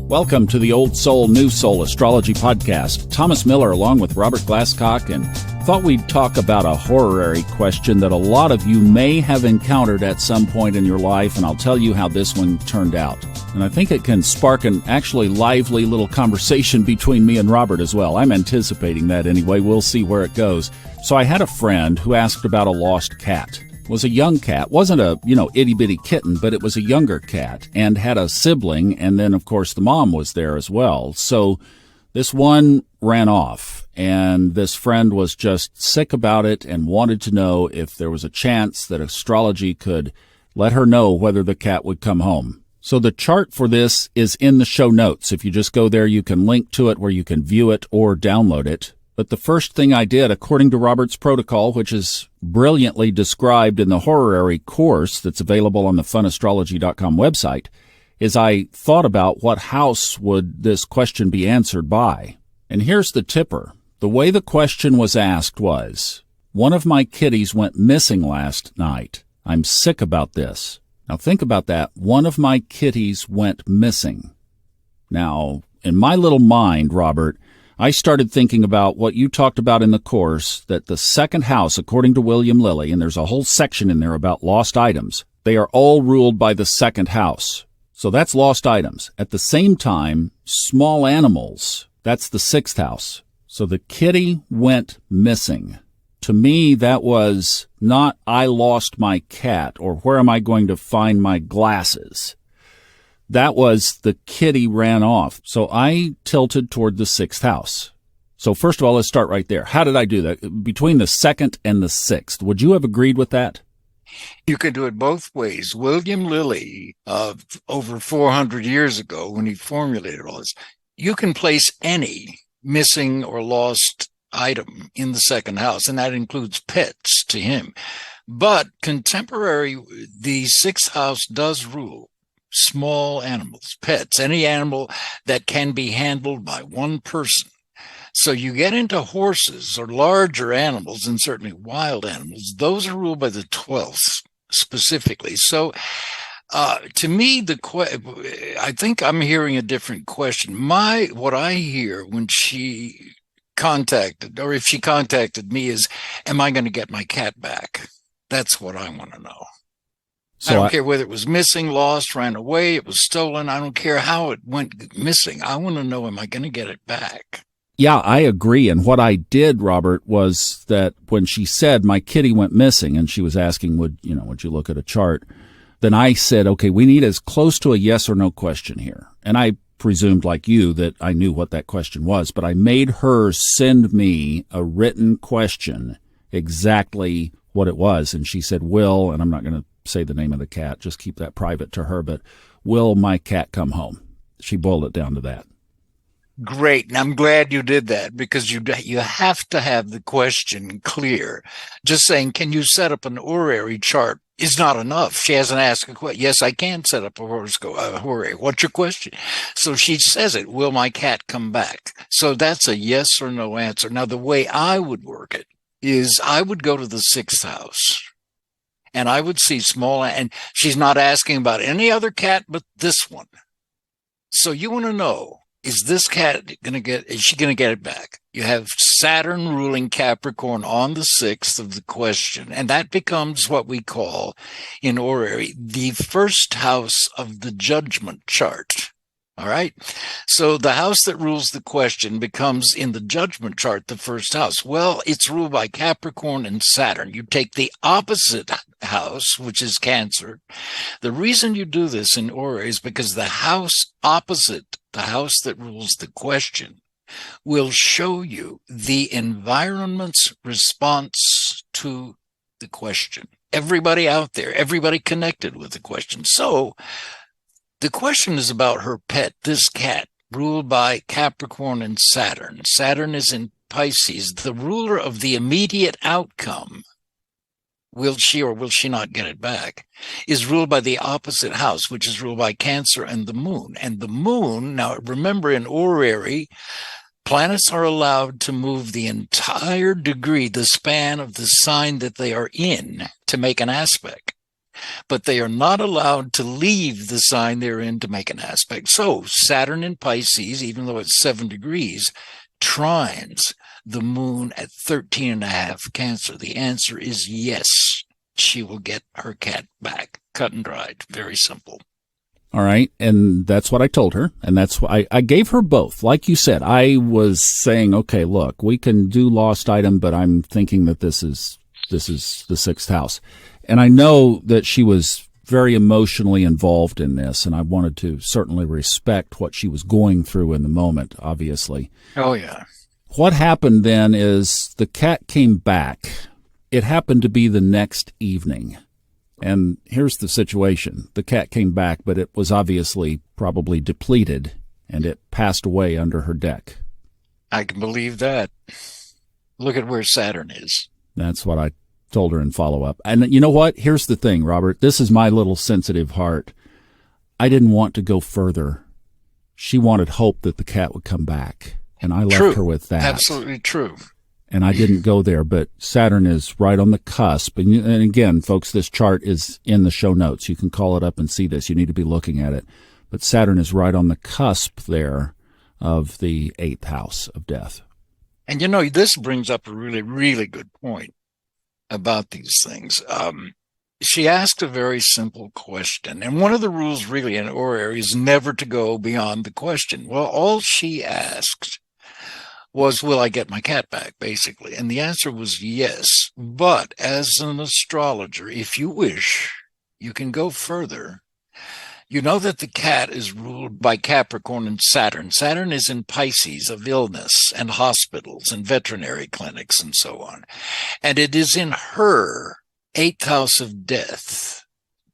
Welcome to the Old Soul, New Soul Astrology Podcast. Thomas Miller along with Robert Glasscock, and thought we'd talk about a horary question that a lot of you may have encountered at some point in your life, and I'll tell you how this one turned out. And I think it can spark an actually lively little conversation between me and Robert as well. I'm anticipating that anyway. We'll see where it goes. So I had a friend who asked about a lost cat. It was a young cat. Wasn't a, itty-bitty kitten, but it was a younger cat and had a sibling, and then, of course, the mom was there as well. So this one ran off, and this friend was just sick about it and wanted to know if there was a chance that astrology could let her know whether the cat would come home. So the chart for this is in the show notes. If you just go there, you can link to it where you can view it or download it. But the first thing I did, according to Robert's protocol, which is brilliantly described in the Horary course that's available on the funastrology.com website, is I thought about what house would this question be answered by. And here's the tipper. The way the question was asked was, one of my kitties went missing last night. I'm sick about this. Now think about that. One of my kitties went missing. Now, in my little mind, Robert, I started thinking about what you talked about in the course, that the second house, according to William Lilly, and there's a whole section in there about lost items, they are all ruled by the second house. So that's lost items. At the same time, small animals, that's the sixth house. So the kitty went missing. To me, that was not I lost my cat or where am I going to find my glasses. That was the kitty ran off. So I tilted toward the sixth house. So first of all, let's start right there. How did I do that? Between the second and the sixth, would you have agreed with that? You can do it both ways. William Lilly, over 400 years ago, when he formulated all this, you can place any missing or lost item in the second house, and that includes pets to him. But the sixth house does rule small animals, pets, any animal that can be handled by one person. So you get into horses or larger animals, and certainly wild animals, those are ruled by the 12th specifically. So to me, I think I'm hearing a different question. What I hear when she contacted, or if she contacted me, is, am I going to get my cat back? That's what I want to know. So I don't care whether it was missing, lost, ran away, it was stolen. I don't care how it went missing. I want to know, am I going to get it back? Yeah, I agree. And what I did, Robert, was that when she said my kitty went missing and she was asking, would you look at a chart? Then I said, okay, we need as close to a yes or no question here. And I presumed, like you, that I knew what that question was, but I made her send me a written question, exactly what it was. And she said, will, and I'm not going to say the name of the cat, just keep that private to her, but will my cat come home? She boiled it down to that. Great. And I'm glad you did that, because you have to have the question clear. Just saying, can you set up an horary chart is not enough. She hasn't asked a question. Yes, I can set up a horary. What's your question? So she says it, will my cat come back? So that's a yes or no answer. Now, the way I would work it is I would go to the sixth house. And I would see small, and she's not asking about any other cat but this one. So you want to know, is this cat is she going to get it back? You have Saturn ruling Capricorn on the sixth of the question, and that becomes what we call in horary the first house of the judgment chart. All right. So the house that rules the question becomes in the judgment chart the first house. Well, it's ruled by Capricorn and Saturn. You take the opposite house, which is Cancer. The reason you do this in horary is because the house opposite, the house that rules the question, will show you the environment's response to the question. Everybody out there, everybody connected with the question. So the question is about her pet, this cat, ruled by Capricorn and Saturn. Saturn is in Pisces, the ruler of the immediate outcome. Will she or will she not get it back? Is ruled by the opposite house, which is ruled by Cancer and the moon. And the moon, now remember in horary, planets are allowed to move the entire degree, the span of the sign that they are in, to make an aspect. but they are not allowed to leave the sign they're in to make an aspect. So Saturn in Pisces, even though it's 7 degrees, trines the moon at 13.5 Cancer. The answer is yes. She will get her cat back. Cut and dried. Very simple. All right. And that's what I told her. And that's why I gave her both. Like you said, I was saying, okay, look, we can do lost item, but I'm thinking that this is the 6th house. And I know that she was very emotionally involved in this, and I wanted to certainly respect what she was going through in the moment, obviously. Oh, yeah. What happened then is the cat came back. It happened to be the next evening. And here's the situation. The cat came back, but it was obviously probably depleted, and it passed away under her deck. I can believe that. Look at where Saturn is. That's what I told her in follow-up. And you know what? Here's the thing, Robert. This is my little sensitive heart. I didn't want to go further. She wanted hope that the cat would come back, and I left her with that. Absolutely true. And I didn't go there, but Saturn is right on the cusp. And again, folks, this chart is in the show notes. You can call it up and see this. You need to be looking at it. But Saturn is right on the cusp there of the 8th house of death. And you know, this brings up a really, really good point about these things. She asked a very simple question. And one of the rules really in Horary is never to go beyond the question. Well, all she asked was, will I get my cat back, basically? And the answer was yes. But as an astrologer, if you wish, you can go further. You know that the cat is ruled by Capricorn and Saturn. Saturn is in Pisces, of illness and hospitals and veterinary clinics and so on. And it is in her 8th house of death.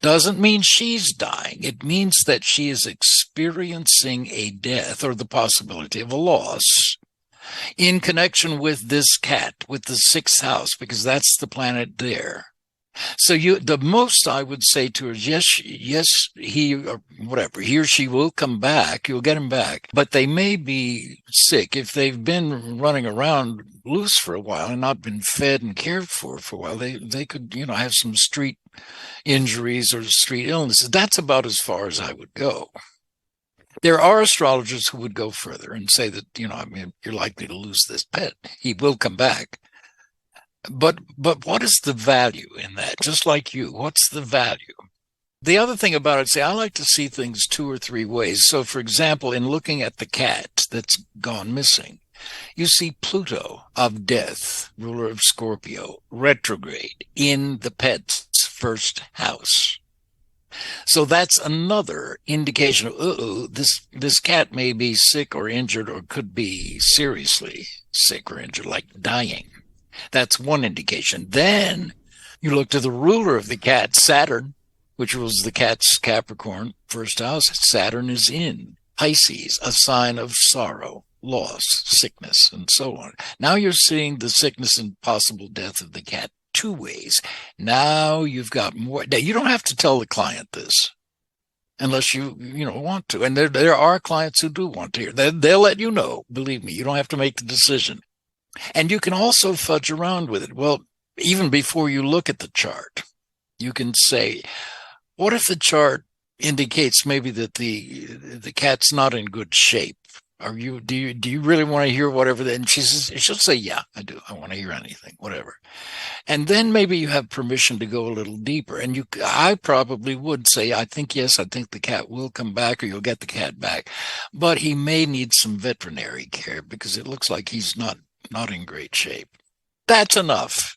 Doesn't mean she's dying. It means that she is experiencing a death or the possibility of a loss in connection with this cat, with the 6th house, because that's the planet there. So the most I would say to her is, yes, he or whatever, he or she will come back. You'll get him back. But they may be sick. If they've been running around loose for a while and not been fed and cared for a while, they could, have some street injuries or street illnesses. That's about as far as I would go. There are astrologers who would go further and say that, you're likely to lose this pet. He will come back. But what is the value in that? Just like you, what's the value? The other thing about it, I like to see things 2 or 3 ways. So, for example, in looking at the cat that's gone missing, you see Pluto of death, ruler of Scorpio, retrograde in the pet's 1st house. So that's another indication of, this cat may be sick or injured or could be seriously sick or injured, like dying. That's one indication. Then you look to the ruler of the cat, Saturn, which was the cat's Capricorn 1st house. Saturn is in Pisces, a sign of sorrow, loss, sickness, and so on. Now you're seeing the sickness and possible death of the cat 2 ways. Now you've got more. Now, you don't have to tell the client this unless you want to. And there are clients who do want to hear. They'll let you know. Believe me, you don't have to make the decision. And you can also fudge around with it. Well, even before you look at the chart, you can say, what if the chart indicates maybe that the cat's not in good shape? Do you really want to hear whatever? And she'll say, yeah, I do. I want to hear anything, whatever. And then maybe you have permission to go a little deeper. And I probably would say, I think, yes, I think the cat will come back, or you'll get the cat back. But he may need some veterinary care because it looks like he's not in great shape. That's enough.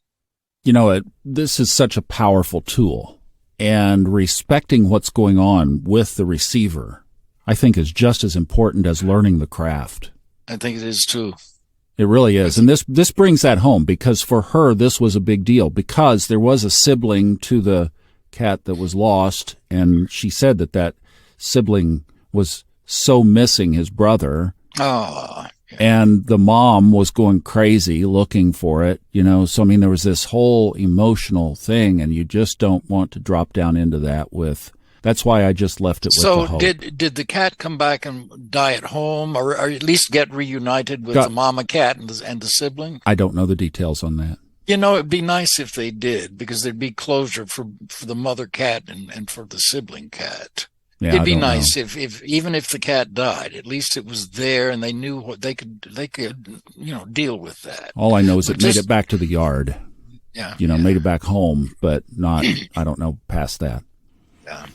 This is such a powerful tool, and respecting what's going on with the receiver, I think, is just as important as learning the craft. I think it is too. It really is. And this brings that home, because for her, this was a big deal, because there was a sibling to the cat that was lost. And she said that sibling was so missing his brother. Oh, yeah. And the mom was going crazy looking for it, So, there was this whole emotional thing, and you just don't want to drop down into that that's why I just left it with the hope. So did the cat come back and die at home, or at least get reunited with the mama cat and the sibling? I don't know the details on that. It'd be nice if they did, because there'd be closure for the mother cat and for the sibling cat. Yeah, It'd be nice if even if the cat died, at least it was there and they knew what they could deal with that. All I know is it made it back to the yard. Yeah. Made it back home, but not, I don't know, past that. Yeah.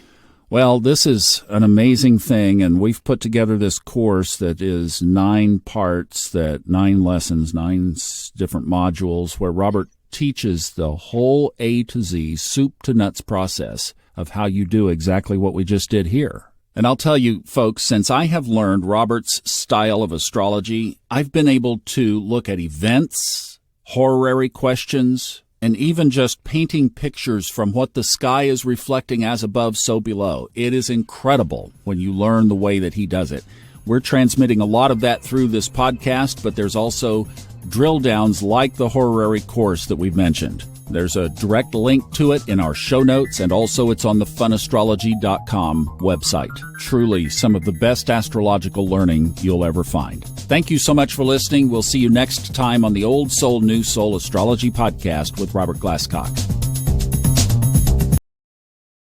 Well, this is an amazing thing, and we've put together this course that is 9 parts, 9 lessons, 9 different modules, where Robert teaches the whole A to Z, soup to nuts process of how you do exactly what we just did here. And I'll tell you, folks, since I have learned Robert's style of astrology, I've been able to look at events, horary questions, and even just painting pictures from what the sky is reflecting as above, so below. It is incredible when you learn the way that he does it. We're transmitting a lot of that through this podcast, but there's also drill downs like the horary course that we've mentioned. There's a direct link to it in our show notes, and also it's on the funastrology.com website. Truly some of the best astrological learning you'll ever find. Thank you so much for listening. We'll see you next time on the Old Soul, New Soul Astrology Podcast with Robert Glasscock.